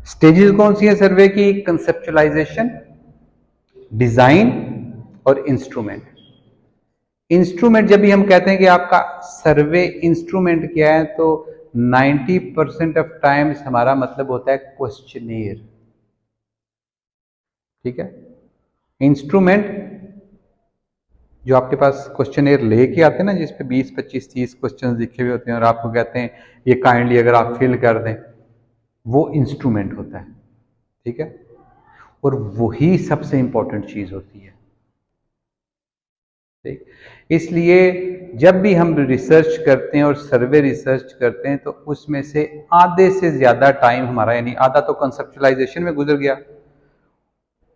Stages कौन सी है सर्वे की? कंसेप्चुलाइजेशन, डिजाइन और इंस्ट्रूमेंट। इंस्ट्रूमेंट जब भी हम कहते हैं कि आपका सर्वे इंस्ट्रूमेंट क्या है, तो 90% ऑफ टाइम्स हमारा मतलब होता है क्वेश्चनेयर। ठीक है, इंस्ट्रूमेंट जो आपके पास क्वेश्चनेयर लेके आते हैं ना, जिसपे 20, 25, 30 क्वेश्चन लिखे हुए होते हैं और आपको कहते हैं ये काइंडली अगर आप फिल कर दें, वो इंस्ट्रूमेंट होता है। ठीक है, और वही सबसे इंपॉर्टेंट चीज होती है। ठीक, इसलिए जब भी हम रिसर्च करते हैं और सर्वे रिसर्च करते हैं, तो उसमें से आधे से ज्यादा टाइम हमारा, यानी आधा तो कंसेप्चुलाइजेशन में गुजर गया,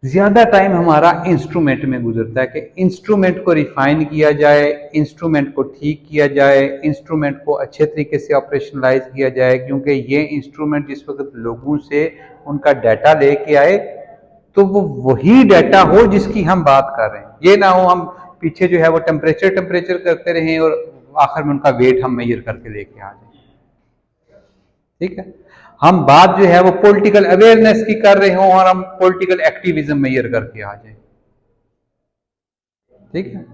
ज्यादा टाइम हमारा इंस्ट्रूमेंट में गुजरता है कि इंस्ट्रूमेंट को रिफाइन किया जाए, इंस्ट्रूमेंट को ठीक किया जाए, इंस्ट्रूमेंट को अच्छे तरीके से ऑपरेशनलाइज किया जाए। क्योंकि ये इंस्ट्रूमेंट जिस वक्त लोगों से उनका डाटा लेके आए, तो वो वही डाटा हो जिसकी हम बात कर रहे हैं। ये ना हो हम पीछे जो है वो टेम्परेचर करते रहें और आखिर में उनका वेट हम मेजर करके लेके आ जाए। ठीक है, हम बात जो है वो पॉलिटिकल अवेयरनेस की कर रहे हों और हम पॉलिटिकल एक्टिविज्म मेजर करके आ जाए। ठीक है,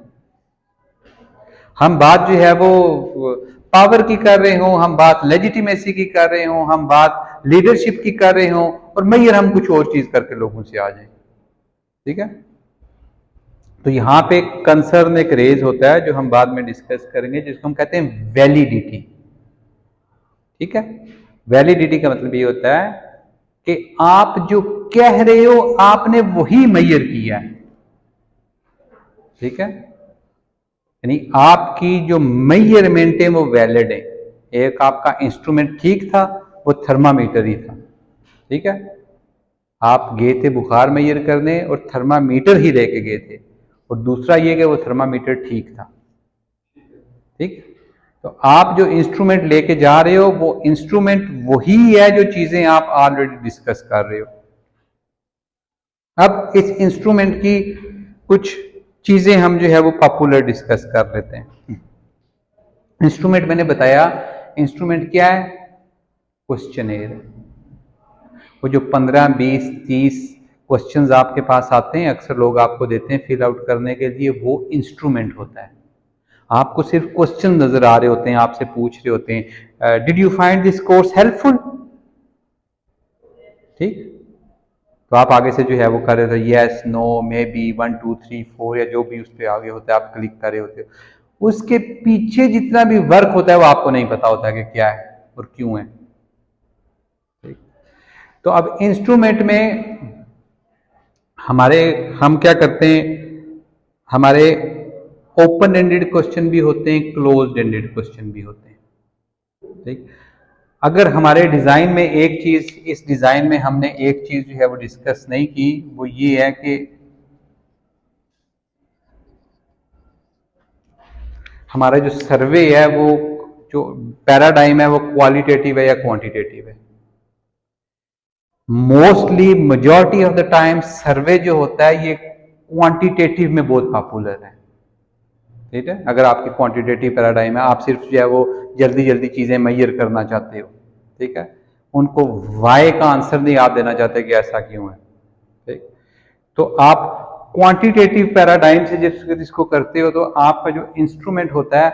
हम बात जो है वो पावर की कर रहे हों, हम बात लेजिटिमेसी की कर रहे हों, हम बात लीडरशिप की कर रहे हों, और मेजर हम कुछ और चीज करके लोगों से आ जाए। ठीक है, तो यहां पे कंसर्न एक रेज होता है जो हम बाद में डिस्कस करेंगे, जिसको हम कहते हैं वैलिडिटी। ठीक है, वैलिडिटी का मतलब ये होता है कि आप जो कह रहे हो आपने वही मेजर किया है। ठीक है, यानी आपकी जो मेजरमेंट है वो वैलिड है। एक आपका इंस्ट्रूमेंट ठीक था, वो थर्मामीटर ही था। ठीक है, आप गए थे बुखार मेजर करने और थर्मामीटर ही लेके गए थे, और दूसरा ये कि वो थर्मामीटर ठीक था। ठीक, तो आप जो इंस्ट्रूमेंट लेके जा रहे हो वो इंस्ट्रूमेंट वही है जो चीजें आप ऑलरेडी डिस्कस कर रहे हो। अब इस इंस्ट्रूमेंट की कुछ चीजें हम जो है वो पॉपुलर डिस्कस कर लेते हैं। इंस्ट्रूमेंट मैंने बताया, इंस्ट्रूमेंट क्या है? क्वेश्चनेयर। वो जो 15, 20, 30 क्वेश्चंस आपके पास आते हैं, अक्सर लोग आपको देते हैं फिल आउट करने के लिए, वो इंस्ट्रूमेंट होता है। आपको सिर्फ क्वेश्चन नजर आ रहे होते हैं, आपसे पूछ रहे होते हैं did you find this course helpful. ठीक, तो आप आगे से जो है वो कर रहे थे यस, नो, मे बी, 1, 2, 3, 4 या जो भी उस पर आगे होता है आप क्लिक कर रहे होते हो। उसके पीछे जितना भी वर्क होता है वो आपको नहीं पता होता कि क्या है और क्यों है। ठीक, तो अब इंस्ट्रूमेंट में हम क्या करते हैं, हमारे ओपन एंडेड क्वेश्चन भी होते हैं, क्लोज्ड एंडेड क्वेश्चन भी होते हैं। ठीक, अगर हमारे डिजाइन में एक चीज, इस डिजाइन में हमने एक चीज जो है वो डिस्कस नहीं की, वो ये है कि हमारा जो सर्वे है, वो जो पैराडाइम है वो क्वालिटेटिव है या क्वांटिटेटिव है। Mostly majority of the time survey जो होता है ये क्वांटिटेटिव में बहुत पॉपुलर है। ठीक है, अगर आपकी क्वांटिटेटिव पैराडाइम है, आप सिर्फ जो है वो जल्दी जल्दी चीजें मेजर करना चाहते हो। ठीक है, उनको वाई का आंसर नहीं आप देना चाहते कि ऐसा क्यों है। ठीक, तो आप क्वांटिटेटिव पैराडाइम से जिसको करते हो, तो आपका जो इंस्ट्रूमेंट होता है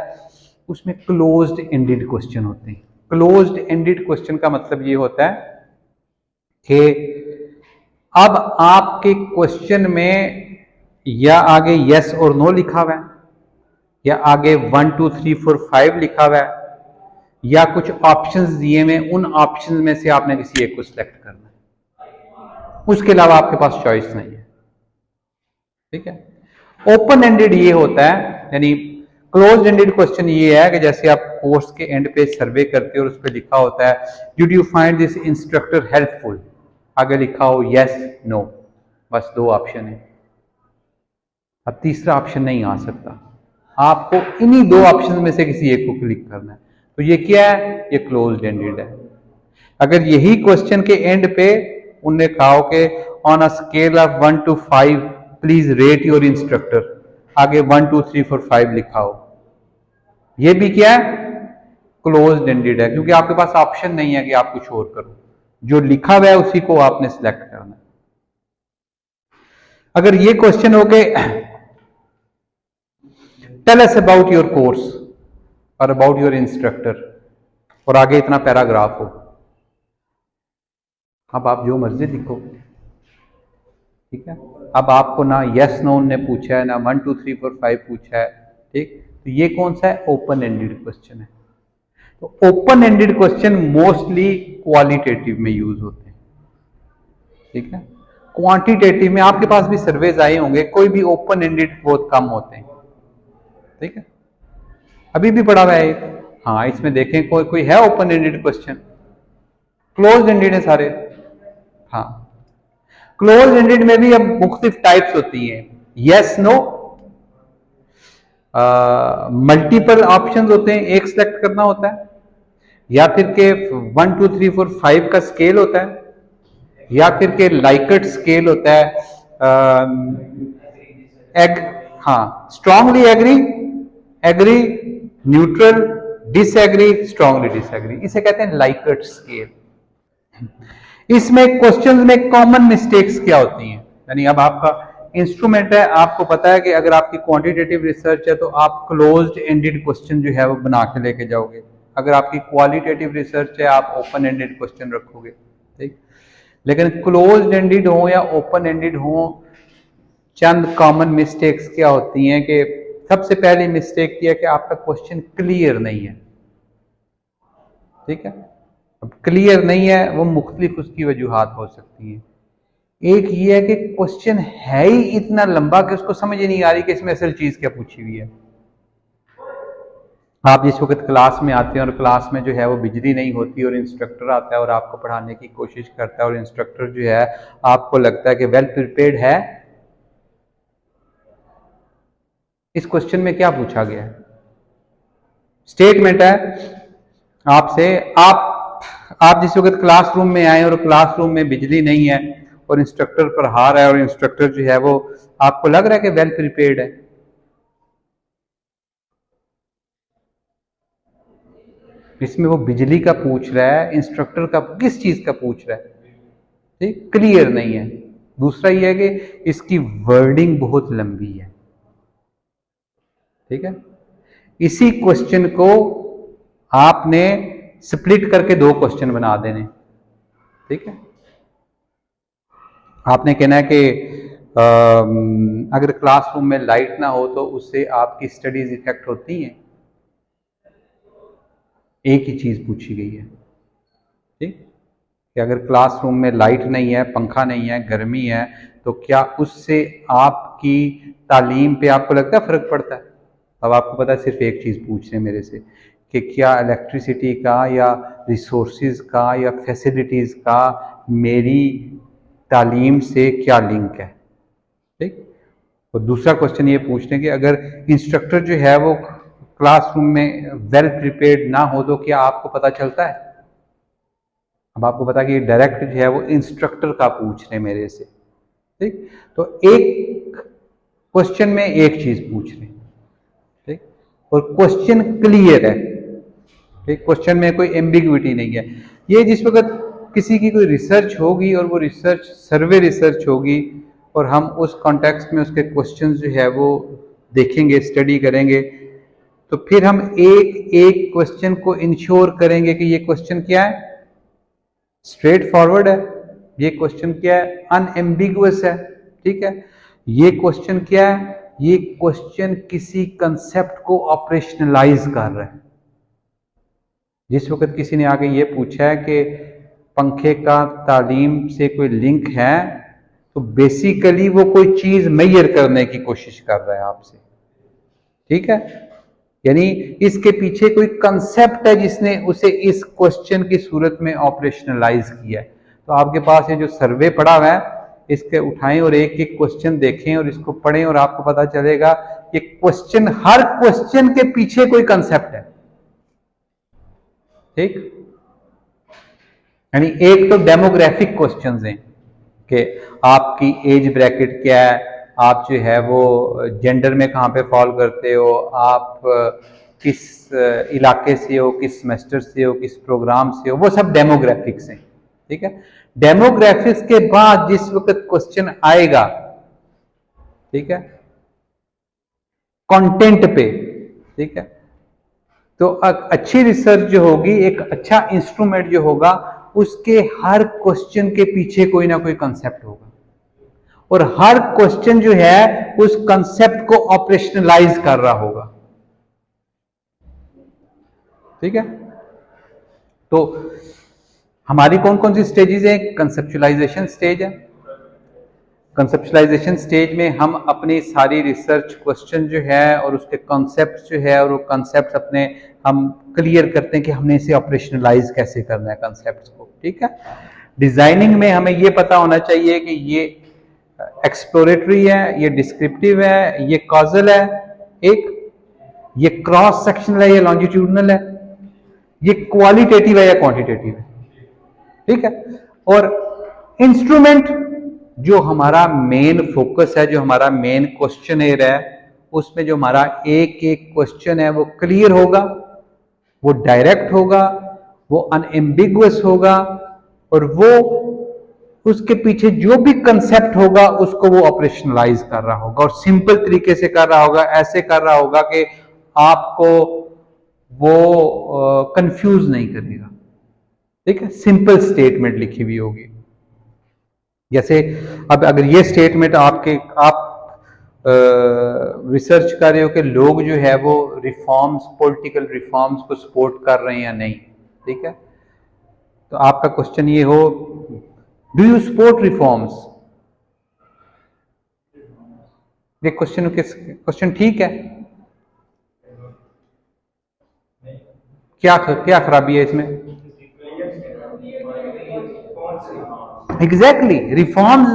उसमें क्लोज्ड एंडेड क्वेश्चन होते हैं। क्लोज्ड एंडेड क्वेश्चन का मतलब ये होता है कि अब आपके क्वेश्चन में या आगे यस और नो लिखा हुआ है, या आगे 1, 2, 3, 4, 5 लिखा हुआ है, या कुछ ऑप्शंस दिए हुए, उन ऑप्शंस में से आपने किसी एक को सिलेक्ट करना है, उसके अलावा आपके पास चॉइस नहीं है। ठीक है, ओपन एंडेड ये होता है, यानी क्लोज एंडेड क्वेश्चन ये है कि जैसे आप कोर्स के एंड पे सर्वे करते हो और उस पर लिखा होता है did you find this instructor helpful, आगे लिखा हो यस, नो, बस 2 ऑप्शन है। अब तीसरा ऑप्शन नहीं आ सकता, आपको इन्हीं 2 ऑप्शन में से किसी एक को क्लिक करना है। तो ये क्या है? ये क्लोज्ड एंडेड है। अगर यही क्वेश्चन के एंड पे उनने कहा हो कि on a scale of 1 to 5 please rate your instructor, आगे 1, 2, 3, 4, 5 लिखा हो, ये भी क्या है? क्लोज्ड एंडेड है, क्योंकि आपके पास ऑप्शन नहीं है कि आप कुछ और करो। जो लिखा हुआ है उसी को आपने सिलेक्ट करना है। अगर ये क्वेश्चन हो के tell us about your course और अबाउट योर इंस्ट्रक्टर, और आगे इतना पैराग्राफ हो, अब आप जो मर्जी लिखो, ठीक है। अब आपको ना यस नो ने पूछा है, ना 1 2 3 4 5 पूछा है, ठीक। तो ये कौन सा है? ओपन एंडेड क्वेश्चन है। तो open ended question mostly qualitative में यूज होते हैं, ठीक है। क्वांटिटेटिव में आपके पास भी सर्वेज आए होंगे, कोई भी ओपन एंडेड बहुत कम होते हैं, ठीक है। अभी भी पढ़ा हुआ है एक, हाँ इसमें देखें कोई कोई है open ended question? Close ended है सारे, हाँ। क्लोज एंडेड में भी अब मुख्तलिफ टाइप्स होती हैं, यस नो, मल्टीपल ऑप्शंस होते हैं, एक सिलेक्ट करना होता है, या फिर के 1 2 3 4 5 का स्केल होता है, या फिर के लाइकट स्केल होता है, हाँ strongly agree, agree, neutral, disagree, strongly disagree, इसे कहते हैं लाइकट स्केल। इसमें क्वेश्चंस में कॉमन मिस्टेक्स क्या होती हैं? यानी अब आपका इंस्ट्रूमेंट है, आपको पता है कि अगर आपकी क्वांटिटेटिव रिसर्च है तो आप क्लोज्ड एंडेड क्वेश्चन जो है वो बना के लेके जाओगे, अगर आपकी क्वालिटेटिव रिसर्च है आप ओपन एंडेड क्वेश्चन रखोगे, ठीक। लेकिन क्लोज्ड एंडेड हो या ओपन एंडेड हो, चंद कॉमन मिस्टेक्स क्या होती हैं कि सबसे पहली मिस्टेक यह है कि आपका क्वेश्चन क्लियर नहीं है, ठीक है। अब क्लियर नहीं है, वो मुख्तलिफ उसकी वजूहात हो सकती हैं। एक ये है कि क्वेश्चन है ही इतना लंबा कि उसको समझ ही नहीं आ रही कि इसमें असल चीज क्या पूछी हुई है। आप जिस वक्त क्लास में आते हैं और क्लास में जो है वो बिजली नहीं होती और इंस्ट्रक्टर आता है और आपको पढ़ाने की कोशिश करता है और इंस्ट्रक्टर जो है आपको लगता है कि वेल प्रिपेयर्ड है, इस क्वेश्चन में क्या पूछा गया है? स्टेटमेंट है आपसे, आप जिस वक्त क्लासरूम में आए और क्लासरूम में बिजली नहीं है और इंस्ट्रक्टर पढ़ा रहा है और इंस्ट्रक्टर जो है वो आपको लग रहा है कि वेल प्रिपेयर्ड है, इसमें वो बिजली का पूछ रहा है, इंस्ट्रक्टर का किस चीज का पूछ रहा है, ठीक, क्लियर नहीं है। दूसरा ये है कि इसकी वर्डिंग बहुत लंबी है, ठीक है। इसी क्वेश्चन को आपने स्प्लिट करके 2 क्वेश्चन बना देने, ठीक है। आपने कहना है कि अगर क्लासरूम में लाइट ना हो तो उससे आपकी स्टडीज इफेक्ट होती हैं, एक ही चीज पूछी गई है, ठीक, कि अगर क्लासरूम में लाइट नहीं है, पंखा नहीं है, गर्मी है, तो क्या उससे आपकी तालीम पे आपको लगता है फर्क पड़ता है? अब आपको पता है सिर्फ एक चीज पूछ रहे हैं मेरे से कि क्या इलेक्ट्रिसिटी का या रिसोर्सेज का या फैसिलिटीज का मेरी तालीम से क्या लिंक है, ठीक। और दूसरा क्वेश्चन ये पूछ रहे हैं कि अगर इंस्ट्रक्टर जो है वो क्लासरूम में वेल प्रिपेयर्ड ना हो तो क्या आपको पता चलता है? अब आपको पता कि डायरेक्ट जो है वो इंस्ट्रक्टर का पूछ रहे हैं मेरे से, ठीक। तो एक क्वेश्चन में एक चीज पूछ रहे हैं, ठीक, और क्वेश्चन क्लियर है, ठीक, क्वेश्चन में कोई एम्बिग्विटी नहीं है। ये जिस वक्त किसी की कोई रिसर्च होगी और वो रिसर्च सर्वे रिसर्च होगी और हम उस कॉन्टेक्स्ट में उसके क्वेश्चंस जो है वो देखेंगे, स्टडी करेंगे, तो फिर हम एक एक क्वेश्चन को इंश्योर करेंगे कि ये क्वेश्चन क्या है, स्ट्रेट फॉरवर्ड है, ये क्वेश्चन क्या है, अनएम्बिगुअस है, ठीक है, ये क्वेश्चन क्या है, ये क्वेश्चन किसी कंसेप्ट को ऑपरेशनलाइज कर रहा है। जिस वक्त किसी ने आगे ये पूछा है कि पंखे का तालीम से कोई लिंक है, तो बेसिकली वो कोई चीज मेजर करने की कोशिश कर रहा है आपसे, ठीक है। यानी इसके पीछे कोई कंसेप्ट है जिसने उसे इस क्वेश्चन की सूरत में ऑपरेशनलाइज किया है। तो आपके पास ये जो सर्वे पड़ा हुआ है, इसके उठाएं और एक एक क्वेश्चन देखें और इसको पढ़ें और आपको पता चलेगा कि क्वेश्चन, हर क्वेश्चन के पीछे कोई कंसेप्ट है, ठीक। यानी एक तो डेमोग्राफिक क्वेश्चंस हैं कि आपकी एज ब्रैकेट क्या है, आप जो है वो जेंडर में कहाँ पे फॉल करते हो, आप किस इलाके से हो, किस सेमेस्टर से हो, किस प्रोग्राम से हो, वो सब डेमोग्राफिक्स हैं, ठीक है। डेमोग्राफिक्स के बाद जिस वक्त क्वेश्चन आएगा, ठीक है, कंटेंट पे, ठीक है, तो अच्छी रिसर्च जो होगी, एक अच्छा इंस्ट्रूमेंट जो होगा, उसके हर क्वेश्चन के पीछे कोई ना कोई कंसेप्ट होगा और हर क्वेश्चन जो है उस कंसेप्ट को ऑपरेशनलाइज कर रहा होगा, ठीक है। तो हमारी कौन कौन सी स्टेजेस हैं? कंसेप्चुलाइजेशन स्टेज है। कंसेप्चुलाइजेशन स्टेज में हम अपनी सारी रिसर्च क्वेश्चन जो है और उसके कॉन्सेप्ट जो है और वो कॉन्सेप्ट अपने हम क्लियर करते हैं कि हमने इसे ऑपरेशनलाइज कैसे करना है कंसेप्ट को, ठीक है। डिजाइनिंग में हमें ये पता होना चाहिए कि ये एक्सप्लोरेटरी है, ये डिस्क्रिप्टिव है, ये कॉजल है, एक ये क्रॉस सेक्शनल है या लॉन्जिट्यूडनल है, ये क्वालिटेटिव है या क्वांटिटेटिव है, ठीक है। और इंस्ट्रूमेंट जो हमारा मेन फोकस है, जो हमारा मेन क्वेश्चनर है, उसमें जो हमारा एक एक क्वेश्चन है वो क्लियर होगा, वो डायरेक्ट होगा, वो अनएम्बिगुअस होगा और वो उसके पीछे जो भी कंसेप्ट होगा उसको वो ऑपरेशनलाइज कर रहा होगा और सिंपल तरीके से कर रहा होगा, ऐसे कर रहा होगा कि आपको वो कंफ्यूज नहीं करेगा, ठीक है। सिंपल स्टेटमेंट लिखी हुई होगी। जैसे अब अगर ये स्टेटमेंट आप रिसर्च कर रहे हो कि लोग जो है वो रिफॉर्म्स, पॉलिटिकल रिफॉर्म्स को सपोर्ट कर रहे हैं या नहीं, ठीक है, तो आपका क्वेश्चन ये हो, डू यू सपोर्ट रिफॉर्म्स? ये क्वेश्चन ठीक है? क्या क्या खराबी है इसमें? एग्जैक्टली, रिफॉर्म्स,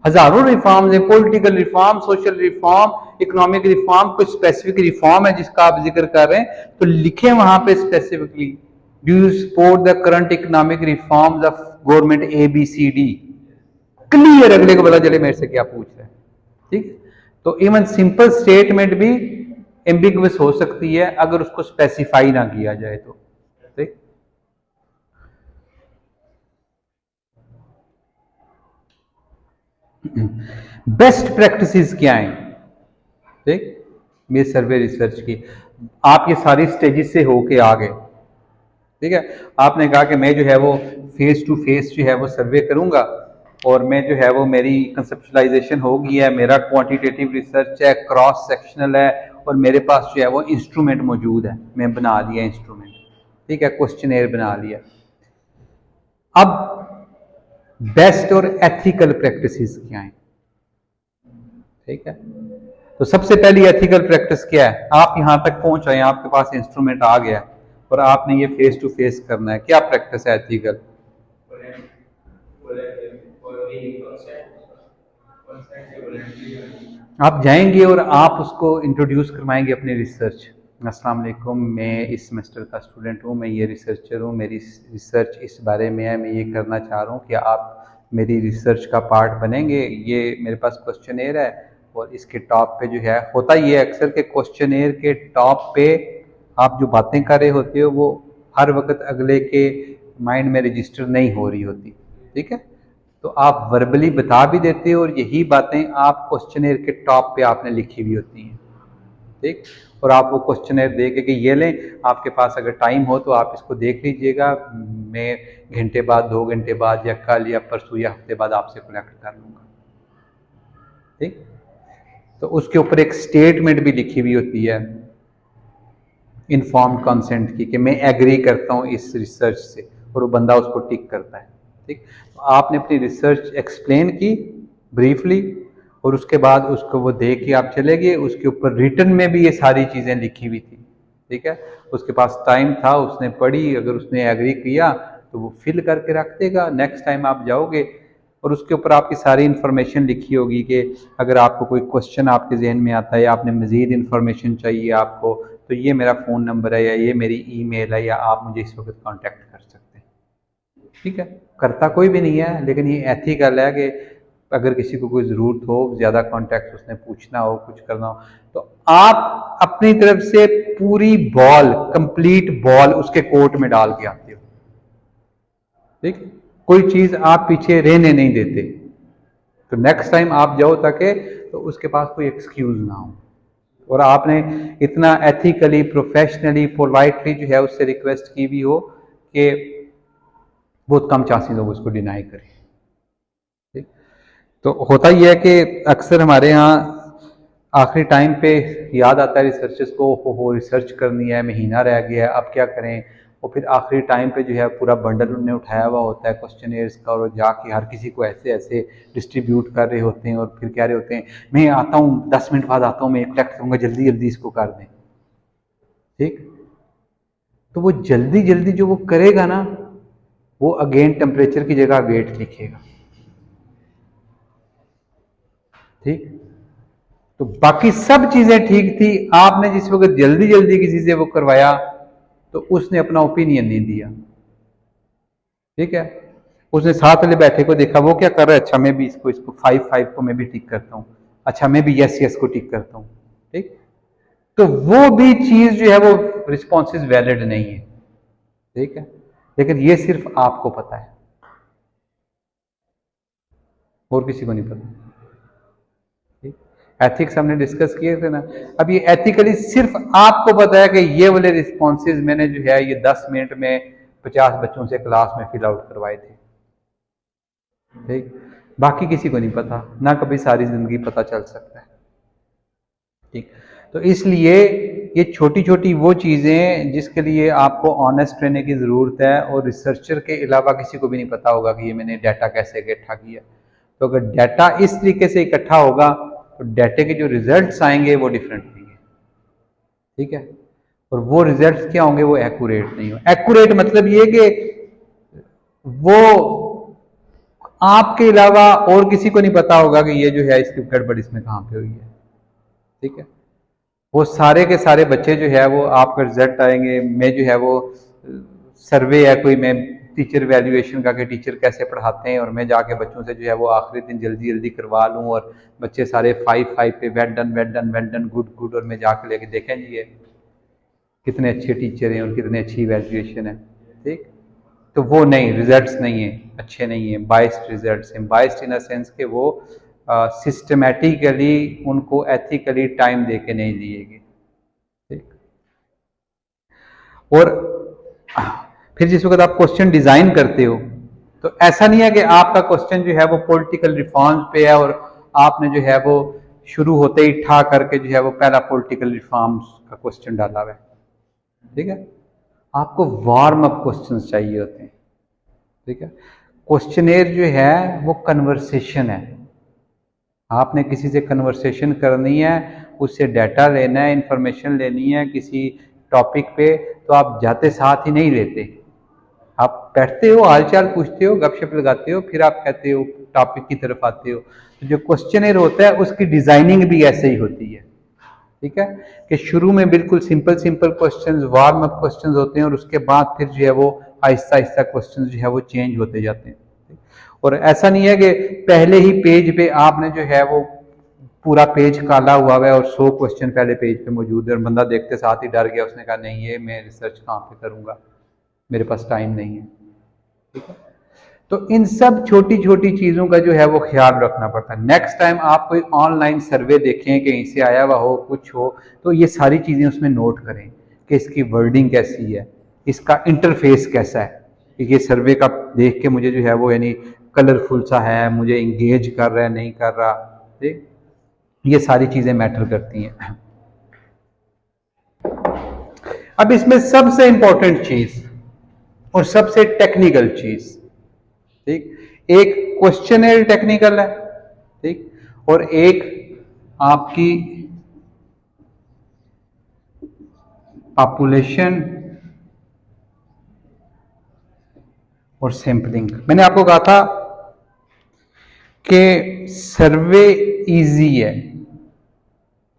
हजारों रिफॉर्म्स है, political reform, social reform, economic reform, कुछ स्पेसिफिक रिफॉर्म है जिसका आप जिक्र कर रहे हैं, तो लिखे वहां पे specifically, do you support the current economic reforms of government ABCD? Clear, अगले को पता चले मेरे से क्या पूछ रहे हैं, ठीक। तो इवन सिंपल स्टेटमेंट भी एम्बिगुअस हो सकती है अगर उसको स्पेसिफाई ना किया जाए तो, ठीक। बेस्ट प्रैक्टिसेस क्या हैं, ठीक, मेरे सर्वे रिसर्च की। आप ये सारी स्टेजेस से होके आ गए, ठीक है। आपने कहा कि मैं जो है वो फेस टू फेस जो है वो सर्वे करूंगा और मैं जो है वो मेरी कंसेप्चुलाइजेशन हो गई है, मेरा क्वांटिटेटिव रिसर्च है, क्रॉस सेक्शनल है और मेरे पास जो है वो इंस्ट्रूमेंट मौजूद है, मैं बना लिया इंस्ट्रूमेंट, ठीक है, क्वेश्चनेयर बना लिया। अब बेस्ट और एथिकल प्रैक्टिसेस क्या हैं, ठीक है। तो सबसे पहली एथिकल प्रैक्टिस क्या है? आप यहां तक पहुंच आए, आपके पास इंस्ट्रूमेंट आ गया और आपने ये फेस टू फेस करना है, क्या प्रैक्टिस है एथिकल? आप जाएंगे और आप उसको इंट्रोड्यूस करवाएंगे अपनी रिसर्च। अस्सलाम वालेकुम, मैं इस सेमेस्टर का स्टूडेंट हूँ, मैं ये रिसर्चर हूँ, मेरी रिसर्च इस बारे में है, मैं ये करना चाह रहा हूँ कि आप मेरी रिसर्च का पार्ट बनेंगे। ये मेरे पास क्वेश्चनेयर है और इसके टॉप पे जो है, होता ये अक्सर के क्वेश्चनेयर के टॉप पे आप जो बातें कर रहे होते हो वो हर वक्त अगले के माइंड में रजिस्टर नहीं हो रही होती, ठीक है। तो आप वर्बली बता भी देते हो और यही बातें आप क्वेश्चनेयर के टॉप पे आपने लिखी हुई होती हैं, ठीक। और आप वो क्वेश्चनेयर दे के कि ये लें, आपके पास अगर टाइम हो तो आप इसको देख लीजिएगा, मैं घंटे बाद, 2 घंटे बाद या कल या परसों या हफ्ते बाद आपसे कलेक्ट कर लूँगा, ठीक। तो उसके ऊपर एक स्टेटमेंट भी लिखी हुई होती है इन्फॉर्म्ड कंसेंट की कि मैं एग्री करता हूँ इस रिसर्च से, और वो बंदा उसको टिक करता है, ठीक। तो आपने अपनी रिसर्च एक्सप्लेन की ब्रीफली और उसके बाद उसको वो देख के आप चले गए, उसके ऊपर रिटर्न में भी ये सारी चीज़ें लिखी हुई थी, ठीक है। उसके पास टाइम था, उसने पढ़ी, अगर उसने एग्री किया तो वो फिल करके रख देगा, नेक्स्ट टाइम आप जाओगे और उसके ऊपर आपकी सारी इन्फॉर्मेशन लिखी होगी कि अगर आपको कोई क्वेश्चन आपके जहन में आता है या आपने मज़ीद इन्फॉर्मेशन चाहिए आपको, तो ये मेरा फ़ोन नंबर है या ये मेरी ईमेल है या आप मुझे इस वक्त कांटेक्ट कर सकते हैं, ठीक है। करता कोई भी नहीं है, लेकिन ये एथिकल है कि अगर किसी को कोई ज़रूरत हो, ज़्यादा कॉन्टैक्ट उसने पूछना हो, कुछ करना हो, तो आप अपनी तरफ से पूरी बॉल, कंप्लीट बॉल उसके कोर्ट में डाल के आते हो, ठीक। कोई चीज आप पीछे रहने नहीं देते। तो नेक्स्ट टाइम आप जाओ ताकि तो उसके पास कोई एक्सक्यूज ना हो, और आपने इतना एथिकली, प्रोफेशनली, पोलाइटली जो है उससे रिक्वेस्ट की भी हो कि बहुत कम चांसेस लोग उसको डिनाई करें। ठीक, तो होता ही है कि अक्सर हमारे यहाँ आखिरी टाइम पे याद आता है रिसर्चर्स को, हो रिसर्च करनी है, महीना रह गया है, अब क्या करें। और फिर आखिरी टाइम पे जो है पूरा बंडल उन्होंने उठाया हुआ होता है क्वेश्चनेयर्स का, और जाके हर किसी को ऐसे ऐसे डिस्ट्रीब्यूट कर रहे होते हैं, और फिर कह रहे होते हैं मैं आता हूँ 10 मिनट बाद आता हूँ, मैं कलेक्ट करूँगा, जल्दी जल्दी इसको कर दें। ठीक, तो वो जल्दी जल्दी जो वो करेगा ना, वो अगेन टेम्परेचर की जगह वेट लिखेगा। ठीक, तो बाकी सब चीजें ठीक थी, आपने जिस वक्त जल्दी जल्दी किसी से वो करवाया तो उसने अपना ओपिनियन नहीं दिया। ठीक है, उसने साथ वाले बैठे को देखा वो क्या कर रहा है, अच्छा मैं भी इसको इसको 5 को मैं भी टिक करता हूँ, अच्छा मैं भी यस को टिक करता हूँ। ठीक, तो वो भी चीज जो है वो रिस्पॉन्सेज वैलिड नहीं है। ठीक है, लेकिन ये सिर्फ आपको पता है, और किसी को नहीं पता। एथिक्स हमने डिस्कस किए थे ना, अब ये एथिकली सिर्फ आपको पता है कि ये वाले रिस्पॉन्सेज मैंने जो है ये 10 मिनट में 50 बच्चों से क्लास में फिल आउट करवाए थे। ठीक, बाकी किसी को नहीं पता, ना कभी सारी जिंदगी पता चल सकता है। ठीक, तो इसलिए ये छोटी छोटी वो चीज़ें जिसके लिए आपको ऑनेस्ट रहने की ज़रूरत है, और रिसर्चर के अलावा किसी को भी नहीं पता होगा कि ये मैंने डाटा कैसे इकट्ठा किया। तो अगर डाटा इस तरीके से इकट्ठा होगा तो डाटे के जो रिजल्ट्स आएंगे वो डिफरेंट होंगे। ठीक है, और वो रिजल्ट्स क्या होंगे, वो एक्यूरेट नहीं हो। एक्यूरेट मतलब ये कि वो आपके अलावा और किसी को नहीं पता होगा कि ये जो है इसकी गड़बड़ इसमें कहाँ पे हुई है। ठीक है, वो सारे के सारे बच्चे जो है वो आपका रिजल्ट आएंगे, मैं जो है वो सर्वे है कोई, मैं टीचर वैल्यूएशन का कि टीचर कैसे पढ़ाते हैं, और मैं जाके बच्चों से जो है वो आखिरी दिन जल्दी जल्दी करवा लूँ, और बच्चे सारे 5 पे well done well done well done good good, और मैं जाके लेके देखें जी ये कितने अच्छे टीचर हैं और कितने अच्छी वैल्यूएशन है। ठीक, तो वो नहीं, रिजल्ट्स नहीं है, अच्छे नहीं है, बाइस्ड रिजल्ट्स हैं। बाइस्ड इन अ सेंस के वो सिस्टमेटिकली उनको एथिकली टाइम दे के नहीं दिए गए। ठीक, और फिर जिस वक्त आप क्वेश्चन डिजाइन करते हो तो ऐसा नहीं है कि आपका क्वेश्चन जो है वो पॉलिटिकल रिफॉर्म्स पे है, और आपने जो है वो शुरू होते ही ठा करके जो है वो पहला पॉलिटिकल रिफॉर्म्स का क्वेश्चन डाला हुआ है। ठीक है, आपको वार्म अप क्वेश्चंस चाहिए होते हैं। ठीक है, क्वेश्चनेयर जो है वो कन्वर्सेशन है, आपने किसी से कन्वर्सेशन करनी है, उससे डाटा लेना है, इंफॉर्मेशन लेनी है किसी टॉपिक पे, तो आप जाते साथ ही नहीं लेते, आप बैठते हो, हालचाल पूछते हो, गपशप लगाते हो, फिर आप कहते हो टॉपिक की तरफ आते हो। तो जो क्वेश्चनर होता है उसकी डिजाइनिंग भी ऐसे ही होती है। ठीक है, कि शुरू में बिल्कुल simple simple questions, warm up questions होते हैं, और उसके बाद फिर जो है वो आहिस्ता आहिस्ता क्वेश्चंस जो है वो चेंज होते जाते हैं। और ऐसा नहीं है कि पहले ही पेज पे आपने जो है वो पूरा पेज काला हुआ है और 100 क्वेश्चन पहले पेज पे मौजूद है, और बंदा देखते साथ ही डर गया, उसने कहा नहीं ये मैं रिसर्च कहाँ पे करूँगा, मेरे पास टाइम नहीं है। ठीक है, तो इन सब छोटी छोटी चीज़ों का जो है वो ख्याल रखना पड़ता है। नेक्स्ट टाइम आप कोई ऑनलाइन सर्वे देखें कहीं से आया हुआ हो कुछ हो, तो ये सारी चीज़ें उसमें नोट करें कि इसकी वर्डिंग कैसी है, इसका इंटरफेस कैसा है, कि ये सर्वे का देख के मुझे जो है वो यानी कलरफुल सा है, मुझे इंगेज कर रहा है नहीं कर रहा। ठीक, ये सारी चीज़ें मैटर करती हैं। अब इसमें सबसे इंपॉर्टेंट चीज़ और सबसे टेक्निकल चीज़, ठीक, एक क्वेश्चनर टेक्निकल है, ठीक, और एक आपकी पॉपुलेशन और सैंपलिंग। मैंने आपको कहा था कि सर्वे इजी है,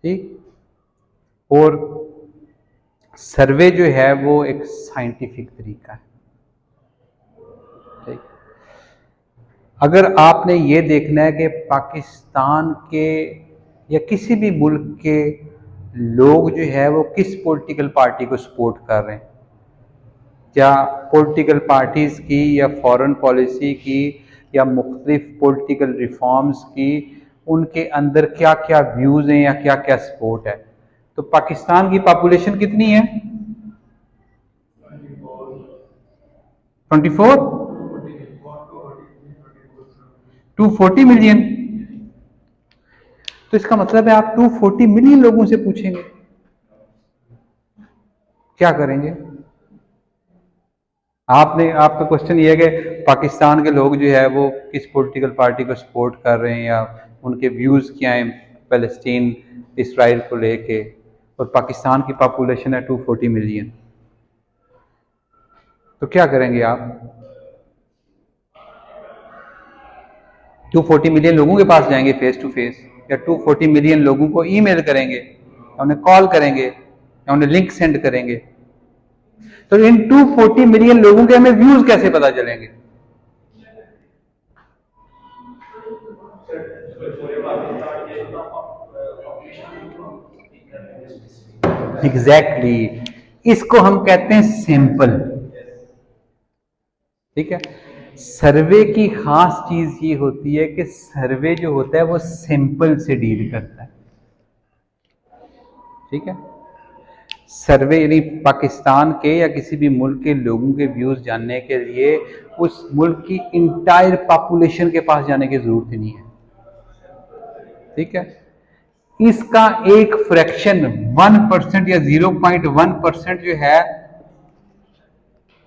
ठीक, और सर्वे जो है वो एक साइंटिफिक तरीका है। ठीक, अगर आपने ये देखना है कि पाकिस्तान के या किसी भी मुल्क के लोग जो है वो किस पॉलिटिकल पार्टी को सपोर्ट कर रहे हैं, क्या पॉलिटिकल पार्टीज की या फॉरेन पॉलिसी की या मुख्तलिफ पॉलिटिकल रिफॉर्म्स की, उनके अंदर क्या क्या व्यूज हैं या क्या क्या सपोर्ट है। तो पाकिस्तान की पॉपुलेशन कितनी है? 24, 240 मिलियन। तो इसका मतलब है आप 240 मिलियन लोगों से पूछेंगे, क्या करेंगे? आपका क्वेश्चन ये है कि पाकिस्तान के लोग जो है वो किस पॉलिटिकल पार्टी को सपोर्ट कर रहे हैं या उनके व्यूज क्या हैं पैलेस्टीन इसराइल को लेके, और पाकिस्तान की पॉपुलेशन है 240 मिलियन। तो क्या करेंगे आप? 240 मिलियन लोगों के पास जाएंगे फेस टू फेस, या 240 मिलियन लोगों को ईमेल करेंगे, या उन्हें कॉल करेंगे, या उन्हें लिंक सेंड करेंगे? तो इन 240 मिलियन लोगों के हमें व्यूज कैसे पता चलेंगे? एग्जैक्टली इसको हम कहते हैं सैंपल। ठीक है, सर्वे की खास चीज ये होती है कि सर्वे जो होता है वो सैंपल से डील करता है। ठीक है, सर्वे यानी पाकिस्तान के या किसी भी मुल्क के लोगों के व्यूज जानने के लिए उस मुल्क की इंटायर पॉपुलेशन के पास जाने की जरूरत ही नहीं है। ठीक है, इसका एक फ्रैक्शन 1% या 0.1% जो है,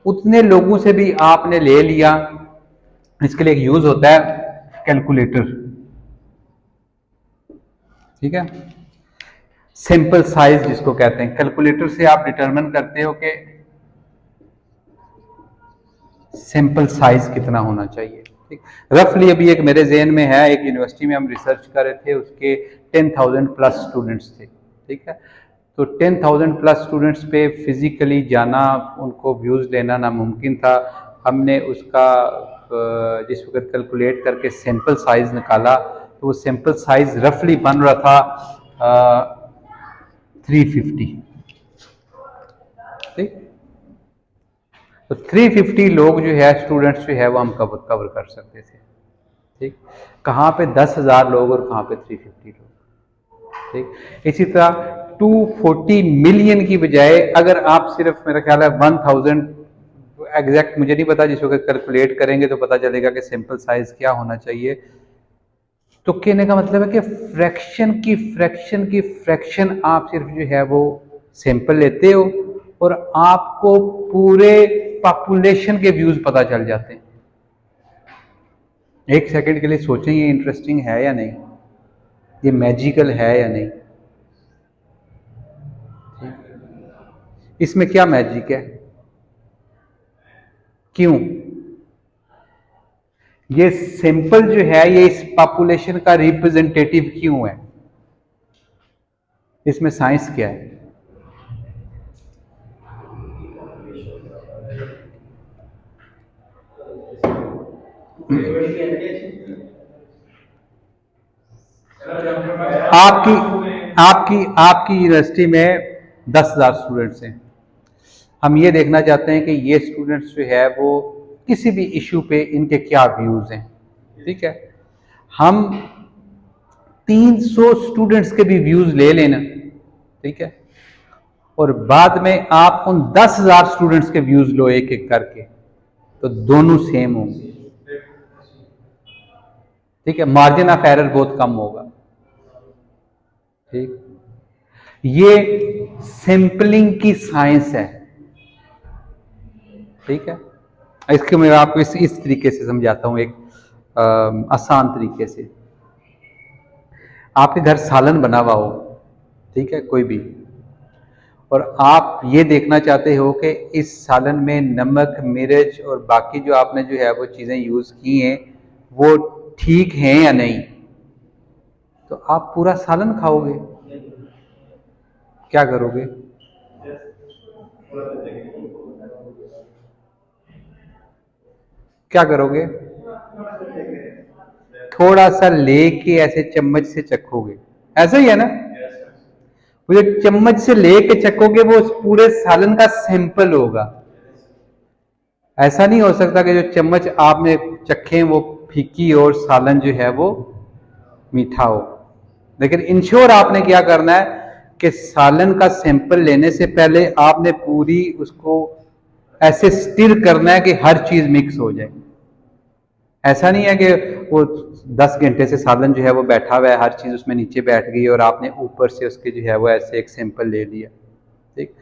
उतने लोगों से भी आपने ले लिया। इसके लिए एक यूज होता है कैलकुलेटर। ठीक है, सिंपल साइज जिसको कहते हैं, कैलकुलेटर से आप डिटरमिन करते हो कि सिंपल साइज कितना होना चाहिए। ठीक, रफली अभी एक मेरे जहन में है, एक यूनिवर्सिटी में हम रिसर्च कर रहे थे, उसके 10,000 प्लस स्टूडेंट्स थे। ठीक है, तो 10,000 प्लस स्टूडेंट्स पे फिजिकली जाना, उनको व्यूज लेना नामुमकिन था। हमने उसका जिस वक्त कैलकुलेट करके सैंपल साइज निकाला, तो वो सैंपल साइज रफली बन रहा था 350। ठीक, तो 350 लोग जो है स्टूडेंट्स जो है वो हम कवर कर सकते थे। ठीक, कहाँ पे 10,000 लोग और कहाँ पे 350 लोग। ठीक, इसी तरह 240 मिलियन की बजाय अगर आप सिर्फ, मेरा ख्याल है 1000, एग्जैक्ट मुझे नहीं पता, जिस वक्त कैलकुलेट करेंगे तो पता चलेगा कि सिंपल साइज क्या होना चाहिए। तो कहने का मतलब है कि फ्रैक्शन आप सिर्फ जो है वो सैंपल लेते हो और आपको पूरे पॉपुलेशन के व्यूज पता चल जाते हैं। एक सेकंड के लिए सोचें, ये इंटरेस्टिंग है या नहीं, ये मैजिकल है या नहीं? इसमें क्या मैजिक है? क्यों ये सिंपल जो है ये इस पॉपुलेशन का रिप्रेजेंटेटिव क्यों है? इसमें साइंस क्या है? आपकी आपकी आपकी यूनिवर्सिटी में 10,000 स्टूडेंट्स हैं। हम ये देखना चाहते हैं कि ये स्टूडेंट्स जो है वो किसी भी इशू पे इनके क्या व्यूज हैं। ठीक है, हम 300 स्टूडेंट्स के भी व्यूज ले लेना। ठीक है, और बाद में आप उन 10,000 स्टूडेंट्स के व्यूज लो एक एक करके, तो दोनों सेम होंगे। ठीक है, मार्जिन ऑफ एरर बहुत कम होगा। ठीक, ये सैंपलिंग की साइंस है। ठीक है, इसको मैं आपको इस तरीके से समझाता हूं, एक आसान तरीके से। आपके घर सालन बना हुआ हो, ठीक है, कोई भी, और आप ये देखना चाहते हो कि इस सालन में नमक, मिर्च और बाकी जो आपने जो है वो चीज़ें यूज़ की हैं वो ठीक हैं या नहीं, तो आप पूरा सालन खाओगे? क्या करोगे? क्या करोगे? थोड़ा सा लेके ऐसे चम्मच से चखोगे, ऐसा ही है ना? वो जो चम्मच से लेके चखोगे वो पूरे सालन का सैंपल होगा। ऐसा नहीं हो सकता कि जो चम्मच आपने चखे वो फीकी और सालन जो है वो मीठा हो। लेकिन इंश्योर आपने क्या करना है कि सालन का सैंपल लेने से पहले आपने पूरी उसको ऐसे स्टिर करना है कि हर चीज मिक्स हो जाए। ऐसा नहीं है कि वो 10 घंटे से सालन जो है वो बैठा हुआ है, हर चीज उसमें नीचे बैठ गई और आपने ऊपर से उसके जो है वो ऐसे एक सैंपल ले लिया। ठीक,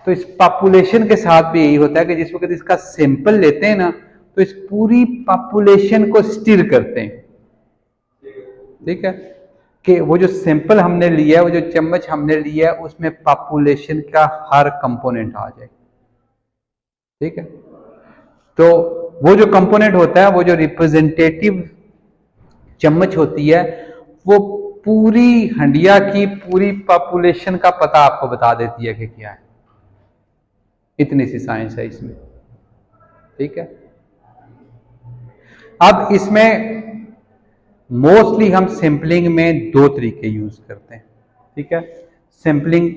तो इस पॉपुलेशन के साथ भी यही होता है कि जिस वक्त इसका सैंपल लेते हैं ना तो इस पूरी पॉपुलेशन को स्टिर करते हैं। ठीक है, कि वो जो सैंपल हमने लिया है, वो जो चम्मच हमने लिया है, उसमें पॉपुलेशन का हर कंपोनेंट आ जाए। ठीक है, तो वो जो कंपोनेंट होता है, वो जो रिप्रेजेंटेटिव चम्मच होती है, वो पूरी हंडिया की पूरी पॉपुलेशन का पता आपको बता देती है कि क्या है। इतनी सी साइंस है इसमें। ठीक है, अब इसमें मोस्टली हम सैंपलिंग में 2 तरीके यूज करते हैं। ठीक है, सैंपलिंग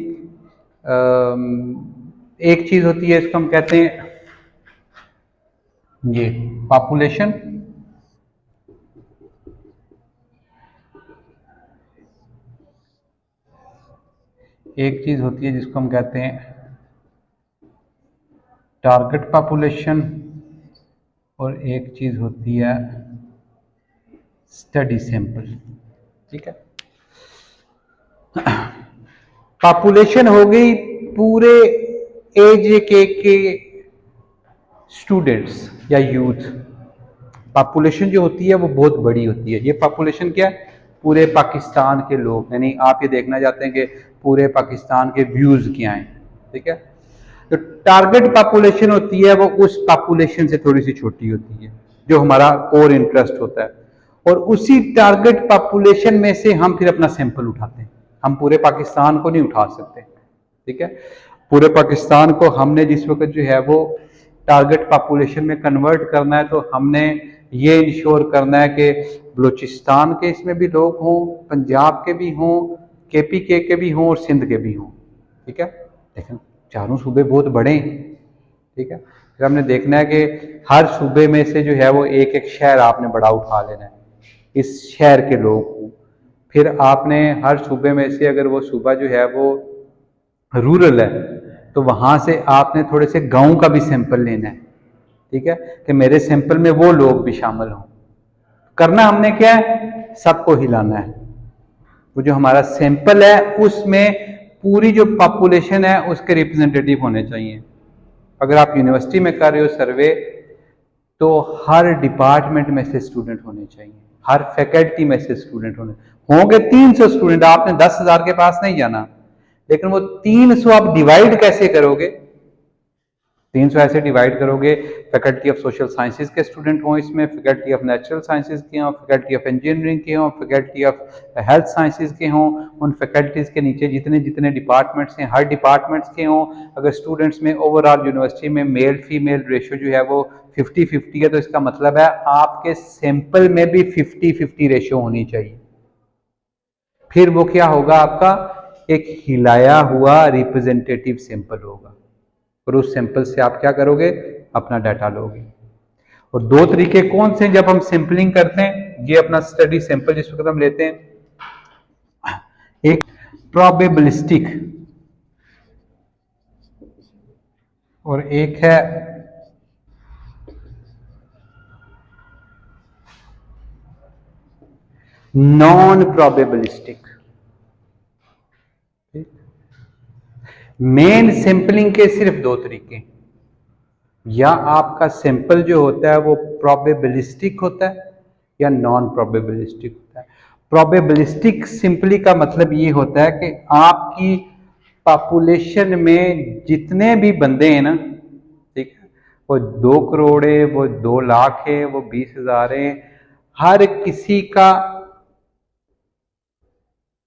एक चीज होती है, इसको हम कहते हैं ये पॉपुलेशन। एक चीज होती है जिसको हम कहते हैं टारगेट पॉपुलेशन, और एक चीज होती है स्टडी सैंपल। ठीक है, पॉपुलेशन हो गई पूरे एज के स्टूडेंट्स या यूथ। पॉपुलेशन जो होती है वो बहुत बड़ी होती है। ये पॉपुलेशन क्या है, पूरे पाकिस्तान के लोग, यानी आप ये देखना चाहते हैं कि पूरे पाकिस्तान के व्यूज क्या हैं। ठीक है, तो टारगेट पॉपुलेशन होती है वो उस पॉपुलेशन से थोड़ी सी छोटी होती है जो हमारा कोर इंटरेस्ट होता है, और उसी टारगेट पॉपुलेशन में से हम फिर अपना सैंपल उठाते हैं। हम पूरे पाकिस्तान को नहीं उठा सकते। ठीक है, पूरे पाकिस्तान को हमने जिस वक्त जो है वो टारगेट पॉपुलेशन में कन्वर्ट करना है, तो हमने ये इंश्योर करना है कि बलूचिस्तान के इसमें भी लोग हों, पंजाब के भी हों, KPK के भी हों और सिंध के भी हों। ठीक है, लेकिन चारों सूबे बहुत बड़े हैं। ठीक है, फिर हमने देखना है कि हर सूबे में से जो है वो एक एक शहर आपने बड़ा उठा लेना है, इस शहर के लोग को। फिर आपने हर सूबे में से, अगर वो सूबा जो है वो रूरल है, तो वहां से आपने थोड़े से गांव का भी सैंपल लेना है। ठीक है, कि मेरे सैंपल में वो लोग भी शामिल हों। करना हमने क्या है, सबको हिलाना है। वो जो हमारा सैंपल है उसमें पूरी जो पॉपुलेशन है उसके रिप्रेजेंटेटिव होने चाहिए। अगर आप यूनिवर्सिटी में कर रहे हो सर्वे, तो हर डिपार्टमेंट में से स्टूडेंट होने चाहिए, हर फैकल्टी में से स्टूडेंट होंगे 300 स्टूडेंट। आपने 10,000 के पास नहीं जाना, लेकिन वो 300 आप डिवाइड कैसे करोगे? 300 ऐसे डिवाइड करोगे, फैकल्टी ऑफ सोशल साइंसेज के स्टूडेंट हों इसमें, फैकल्टी ऑफ नेचुरल साइंसेज के हों, फैकल्टी ऑफ इंजीनियरिंग के हों, फैकल्टी ऑफ हेल्थ साइंसेज के हों, उन फैकल्टीज के नीचे जितने जितने डिपार्टमेंट्स हैं हर डिपार्टमेंट्स के हों। अगर स्टूडेंट्स में ओवरऑल यूनिवर्सिटी में मेल फीमेल रेशियो जो है वो 50-50 है, तो इसका मतलब है आपके सैंपल में भी 50-50 रेशियो होनी चाहिए। फिर वो क्या होगा, आपका एक हिलाया हुआ रिप्रेजेंटेटिव सैंपल होगा, और उस सैंपल से आप क्या करोगे, अपना डाटा लोगे। और 2 तरीके कौन से जब हम सैंपलिंग करते हैं, ये अपना स्टडी सैंपल जिस वक्त हम लेते हैं, एक प्रोबेबिलिस्टिक और एक है नॉन प्रोबेबिलिस्टिक। मेन सैंपलिंग के सिर्फ 2 तरीके, या आपका सैंपल जो होता है वो प्रोबेबिलिस्टिक होता है या नॉन प्रोबेबिलिस्टिक होता है। प्रोबेबिलिस्टिक सिंपली का मतलब ये होता है कि आपकी पॉपुलेशन में जितने भी बंदे हैं ना, ठीक है, वो 2 करोड़ है, वो 2 लाख है, वो 20,000 है, हर किसी का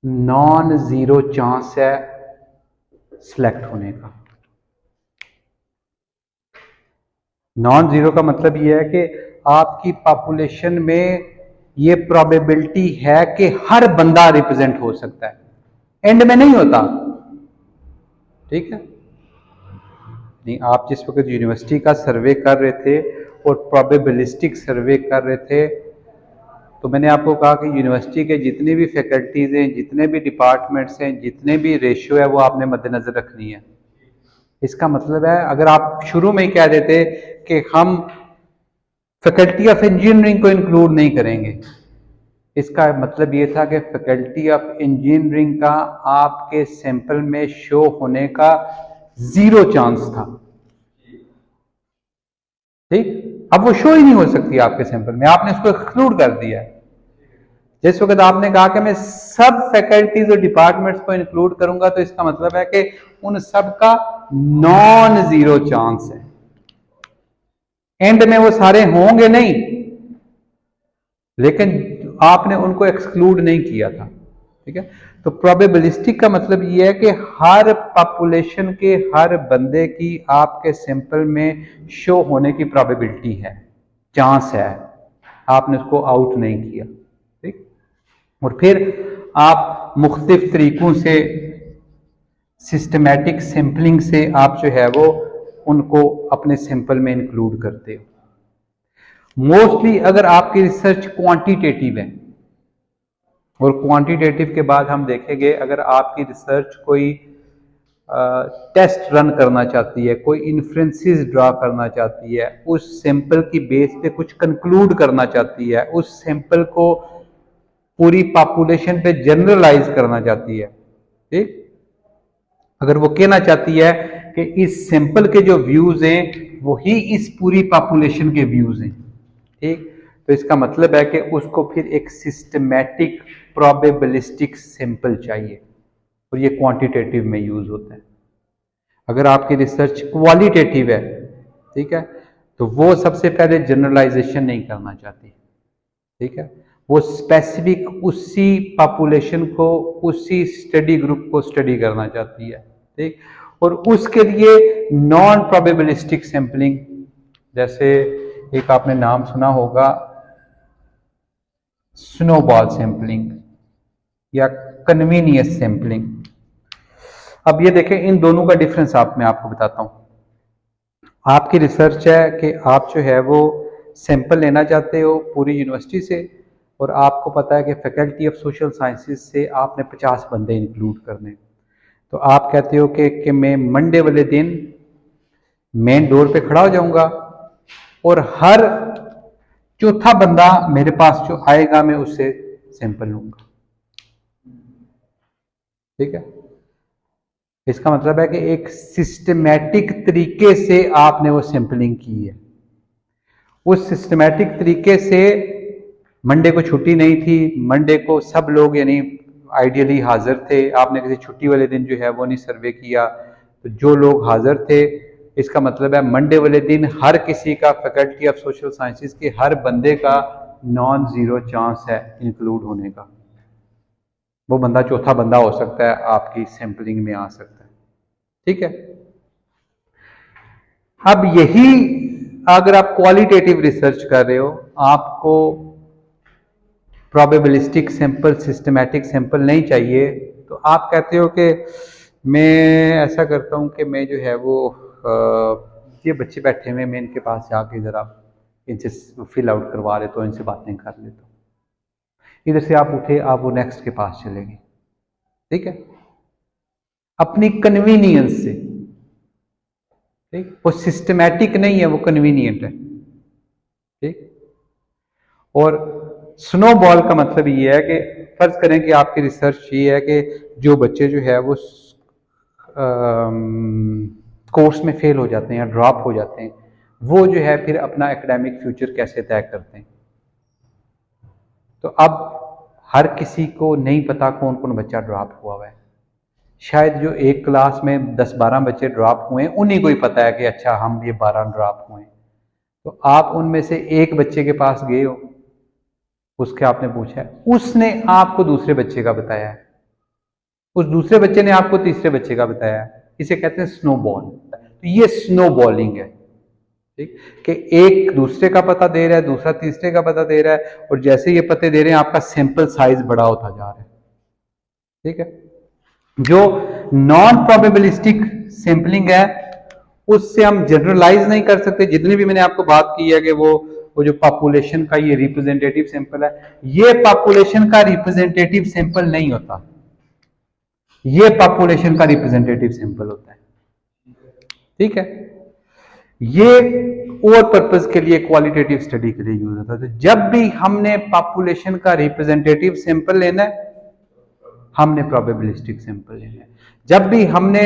नॉन जीरो चांस है सिलेक्ट होने का। नॉन जीरो का मतलब यह है कि आपकी पॉपुलेशन में ये प्रोबेबिलिटी है कि हर बंदा रिप्रेजेंट हो सकता है, एंड में नहीं होता। ठीक है, नहीं, आप जिस वक्त यूनिवर्सिटी का सर्वे कर रहे थे और प्रोबेबिलिस्टिक सर्वे कर रहे थे, तो मैंने आपको कहा कि यूनिवर्सिटी के जितने भी फैकल्टीज़ हैं, जितने भी डिपार्टमेंट्स हैं, जितने भी रेशियो है, वो आपने मद्देनज़र रखनी है। इसका मतलब है अगर आप शुरू में ही कह देते कि हम फैकल्टी ऑफ इंजीनियरिंग को इंक्लूड नहीं करेंगे, इसका मतलब ये था कि फैकल्टी ऑफ इंजीनियरिंग का आपके सैंपल में शो होने का 0 चांस था। ठीक, अब वो शो ही नहीं हो सकती आपके सैंपल में, आपने उसको एक्सक्लूड कर दिया है। जिस वक्त आपने कहा कि मैं सब फैकल्टीज और डिपार्टमेंट्स को इंक्लूड करूंगा, तो इसका मतलब है कि उन सब का नॉन 0 चांस है। एंड में वो सारे होंगे नहीं, लेकिन आपने उनको एक्सक्लूड नहीं किया था। ठीक है, तो प्रोबेबिलिस्टिक का मतलब ये है कि हर पॉपुलेशन के हर बंदे की आपके सैंपल में शो होने की प्रोबेबिलिटी है, चांस है, आपने उसको आउट नहीं किया। ठीक, और फिर आप मुख्तलिफ तरीकों से सिस्टमैटिक सैम्पलिंग से आप जो है वो उनको अपने सैंपल में इंक्लूड करते हो। मोस्टली अगर आपकी रिसर्च क्वांटिटेटिव है, और क्वांटिटेटिव के बाद हम देखेंगे अगर आपकी रिसर्च कोई टेस्ट रन करना चाहती है, कोई इन्फ्रेंसेस ड्रा करना चाहती है, उस सैंपल की बेस पे कुछ कंक्लूड करना चाहती है, उस सैंपल को पूरी पॉपुलेशन पे जनरलाइज करना चाहती है, ठीक, अगर वो कहना चाहती है कि इस सैंपल के जो व्यूज हैं वही इस पूरी पॉपुलेशन के व्यूज हैं, ठीक, तो इसका मतलब है कि उसको फिर एक सिस्टमैटिक प्रोबेबिलिस्टिक सैंपल चाहिए, और ये क्वांटिटेटिव में यूज होता है। अगर आपकी रिसर्च क्वालिटेटिव है, ठीक है, तो वो सबसे पहले जनरलाइजेशन नहीं करना चाहती, ठीक है, वो स्पेसिफिक उसी पॉपुलेशन को, उसी स्टडी ग्रुप को स्टडी करना चाहती है, ठीक, और उसके लिए नॉन प्रोबेबिलिस्टिक सैंपलिंग, जैसे एक आपने नाम सुना होगा स्नोबॉल सैंपलिंग या कन्वीनियंस सैंपलिंग। अब ये देखें, इन दोनों का डिफरेंस मैं आपको बताता हूं। आपकी रिसर्च है कि आप जो है वो सैंपल लेना चाहते हो पूरी यूनिवर्सिटी से, और आपको पता है कि फैकल्टी ऑफ सोशल साइंसेज से आपने 50 बंदे इंक्लूड करने, तो आप कहते हो कि मैं मंडे वाले दिन मेन डोर पे खड़ा हो जाऊंगा और हर चौथा बंदा मेरे पास जो आएगा मैं उससे सैंपल लूंगा, ठीक है। इसका मतलब है कि एक सिस्टमैटिक तरीके से आपने वो सैंपलिंग की है। उस सिस्टमैटिक तरीके से मंडे को छुट्टी नहीं थी, मंडे को सब लोग यानी आइडियली हाजिर थे, आपने किसी छुट्टी वाले दिन जो है वो नहीं सर्वे किया, तो जो लोग हाजिर थे, इसका मतलब है मंडे वाले दिन हर किसी का, फैकल्टी ऑफ सोशल साइंसेज के हर बंदे का नॉन 0 चांस है इंक्लूड होने का। वो बंदा चौथा बंदा हो सकता है, आपकी सैंपलिंग में आ सकता है, ठीक है। अब यही अगर आप क्वालिटेटिव रिसर्च कर रहे हो, आपको प्रोबेबिलिस्टिक सैंपल, सिस्टमैटिक सैंपल नहीं चाहिए, तो आप कहते हो कि मैं ऐसा करता हूं कि मैं जो है वो ये बच्चे बैठे हुए, मैं इनके पास जाके ज़रा इनसे फिल आउट करवा लेता हूँ, इनसे बातें कर लेता हूँ। इधर से आप उठे, आप वो नेक्स्ट के पास चलेंगे, ठीक है, अपनी कन्वीनियंस से, ठीक, वो सिस्टमैटिक नहीं है, वो कन्वीनियंट है, ठीक। और स्नोबॉल का मतलब ये है कि फर्ज करें कि आपकी रिसर्च ये है कि जो बच्चे जो है वो कोर्स में फेल हो जाते हैं या ड्रॉप हो जाते हैं, वो जो है फिर अपना एकेडमिक फ्यूचर कैसे तय करते हैं। तो अब हर किसी को नहीं पता कौन कौन बच्चा ड्रॉप हुआ है, शायद जो एक क्लास में 10-12 बच्चे ड्रॉप हुए हैं उन्हीं को ही पता है कि अच्छा हम ये 12 ड्रॉप हुए हैं। तो आप उनमें से एक बच्चे के पास गए हो, उसके आपने पूछा है, उसने आपको दूसरे बच्चे का बताया है, उस दूसरे बच्चे ने आपको तीसरे बच्चे का बताया है, इसे कहते हैं स्नोबॉल। तो ये स्नोबॉलिंग है, ठीक, कि एक दूसरे का पता दे रहा है, दूसरा तीसरे का पता दे रहा है, और जैसे ये पते दे रहे हैं आपका सैंपल साइज बड़ा होता जा रहा है, ठीक है। जो नॉन प्रोबेबिलिस्टिक सैंपलिंग है उससे हम जनरलाइज नहीं कर सकते। जितनी भी मैंने आपको बात की है कि वो जो पॉपुलेशन का ये रिप्रेजेंटेटिव सैंपल है, ये पॉपुलेशन का रिप्रेजेंटेटिव सैंपल नहीं होता, ये पॉपुलेशन का रिप्रेजेंटेटिव सैंपल होता है। ठीक है, ये और पर्पस के लिए, क्वालिटेटिव स्टडी के लिए यूज होता है। तो जब भी हमने पॉपुलेशन का रिप्रेजेंटेटिव सैंपल लेना है, हमने प्रोबेबिलिस्टिक सैंपल लेना है। जब भी हमने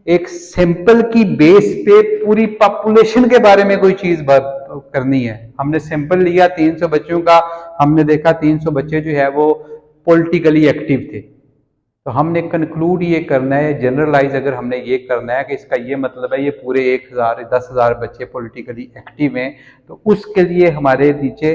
एक सैंपल की बेस पे पूरी पॉपुलेशन के बारे में कोई चीज करनी है, हमने सैंपल लिया 300 बच्चों का, हमने देखा 300 बच्चे जो है वो पॉलिटिकली एक्टिव थे, तो हमने कंक्लूड ये करना है, जनरलाइज अगर हमने ये करना है कि इसका ये मतलब है ये पूरे 1000 10,000 बच्चे पॉलिटिकली एक्टिव हैं, तो उसके लिए हमारे नीचे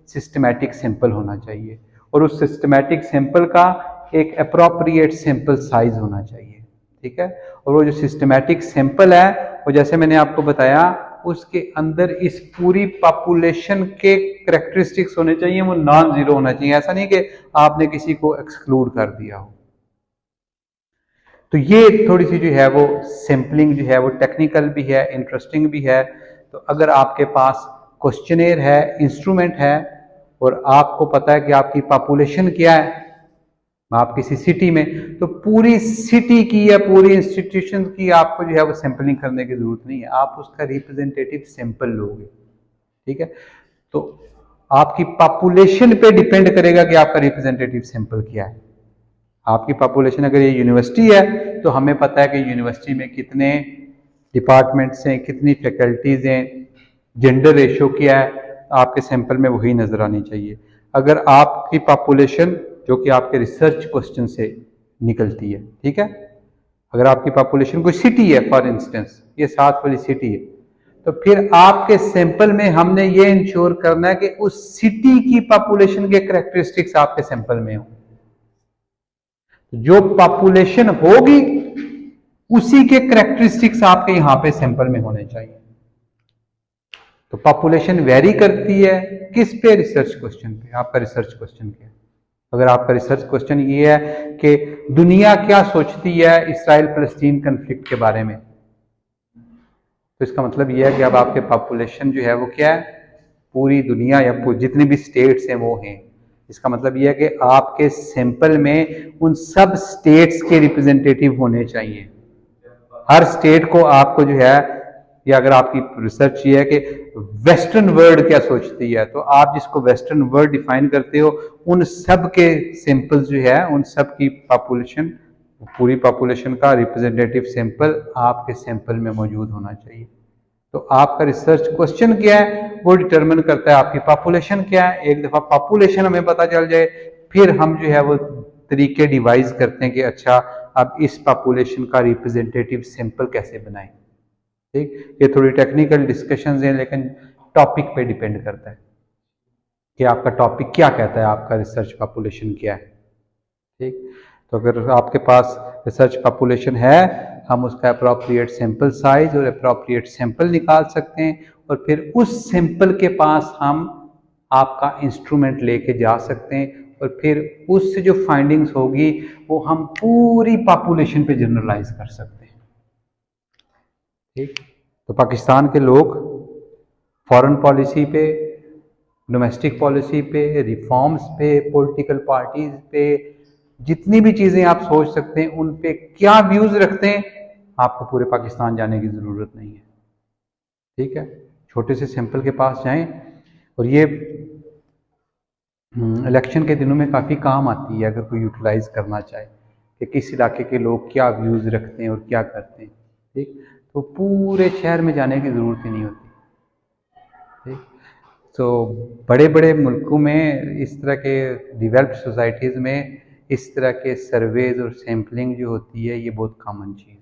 सिस्टमैटिक सैंपल होना चाहिए, और उस सिस्टमैटिक सैंपल का एक अप्रोप्रिएट सैंपल साइज होना चाहिए। ठीक है, और वो जो सिस्टमैटिक सैंपल है, वो जैसे मैंने आपको बताया, उसके अंदर इस पूरी पॉपुलेशन के कैरेक्टरिस्टिक्स होने चाहिए, वो नॉन जीरो होना चाहिए। ऐसा नहीं कि आपने किसी को एक्सक्लूड कर दिया हो। तो ये थोड़ी सी जो है वो सैम्पलिंग जो है वो टेक्निकल भी है, इंटरेस्टिंग भी है। तो अगर आपके पास क्वेश्चनेयर है, इंस्ट्रूमेंट है, और आपको पता है कि आपकी पॉपुलेशन क्या है, आप किसी सिटी में, तो पूरी सिटी की या पूरी इंस्टीट्यूशन की आपको जो है वो सैंपलिंग करने की जरूरत नहीं है, आप उसका रिप्रेजेंटेटिव सैंपल लोगे। ठीक है, तो आपकी पॉपुलेशन पे डिपेंड करेगा कि आपका रिप्रेजेंटेटिव सैंपल क्या है। आपकी पॉपुलेशन अगर ये यूनिवर्सिटी है, तो हमें पता है कि यूनिवर्सिटी में कितने डिपार्टमेंट्स हैं, कितनी फैकल्टीज हैं, जेंडर रेशियो क्या है, आपके सैंपल में वही नजर आनी चाहिए। अगर आपकी पॉपुलेशन जो कि आपके रिसर्च क्वेश्चन से निकलती है, ठीक है, अगर आपकी पॉपुलेशन कोई सिटी है, फॉर इंस्टेंस ये 7 वाली सिटी है, तो फिर आपके सैंपल में हमने ये इंश्योर करना है कि उस सिटी की पॉपुलेशन के कैरेक्टरिस्टिक्स आपके सैंपल में हो। जो पॉपुलेशन होगी उसी के कैरेक्टरिस्टिक्स आपके यहां पे सैंपल में होने चाहिए। तो पॉपुलेशन वेरी करती है किस पे? रिसर्च क्वेश्चन पे। आपका रिसर्च क्वेश्चन क्या है? अगर आपका रिसर्च क्वेश्चन ये है कि दुनिया क्या सोचती है इसराइल फलस्तीन कन्फ्लिक्ट के बारे में, तो इसका मतलब यह है कि अब आपके पॉपुलेशन जो है वो क्या है, पूरी दुनिया या जितनी भी स्टेट्स हैं वो हैं। इसका मतलब यह है कि आपके सैंपल में उन सब स्टेट्स के रिप्रेजेंटेटिव होने चाहिए। हर स्टेट को आपको जो है, या अगर आपकी रिसर्च ये है कि वेस्टर्न वर्ल्ड क्या सोचती है, तो आप जिसको वेस्टर्न वर्ल्ड डिफाइन करते हो, उन सब के सैंपल्स जो है, उन सब की पॉपुलेशन, पूरी पॉपुलेशन का रिप्रेजेंटेटिव सैंपल आपके सैंपल में मौजूद होना चाहिए। तो आपका रिसर्च क्वेश्चन क्या है वो डिटरमिन करता है आपकी पॉपुलेशन क्या है। एक दफा पॉपुलेशन हमें पता चल जाए, फिर हम जो है वो तरीके डिवाइस करते हैं कि अच्छा अब इस पॉपुलेशन का रिप्रेजेंटेटिव सैंपल कैसे बनाएं। ठीक, ये थोड़ी टेक्निकल डिस्कशंस हैं, लेकिन टॉपिक पे डिपेंड करता है कि आपका टॉपिक क्या कहता है, आपका रिसर्च पॉपुलेशन क्या है। ठीक, तो अगर आपके पास रिसर्च पॉपुलेशन है, हम उसका अप्रोप्रिएट सैंपल साइज और अप्रोप्रिएट सैंपल निकाल सकते हैं, और फिर उस सैंपल के पास हम आपका इंस्ट्रूमेंट लेके जा सकते हैं, और फिर उससे जो फाइंडिंग्स होगी वो हम पूरी पॉपुलेशन पे जनरलाइज कर सकते हैं। ठीक, तो पाकिस्तान के लोग फॉरेन पॉलिसी पे, डोमेस्टिक पॉलिसी पे, रिफॉर्म्स पे, पॉलिटिकल पार्टीज पे, जितनी भी चीज़ें आप सोच सकते हैं उन पे क्या व्यूज़ रखते हैं, आपको पूरे पाकिस्तान जाने की ज़रूरत नहीं है। ठीक है, छोटे से सैंपल के पास जाएं, और ये इलेक्शन के दिनों में काफ़ी काम आती है अगर कोई यूटिलाइज करना चाहे कि किस इलाके के लोग क्या व्यूज़ रखते हैं और क्या करते हैं। ठीक, तो पूरे शहर में जाने की ज़रूरत ही नहीं होती। ठीक, तो बड़े बड़े मुल्कों में इस तरह के डेवलप्ड सोसाइटीज़ में इस तरह के सर्वेज और सैम्पलिंग जो होती है ये बहुत कॉमन चीज़ है।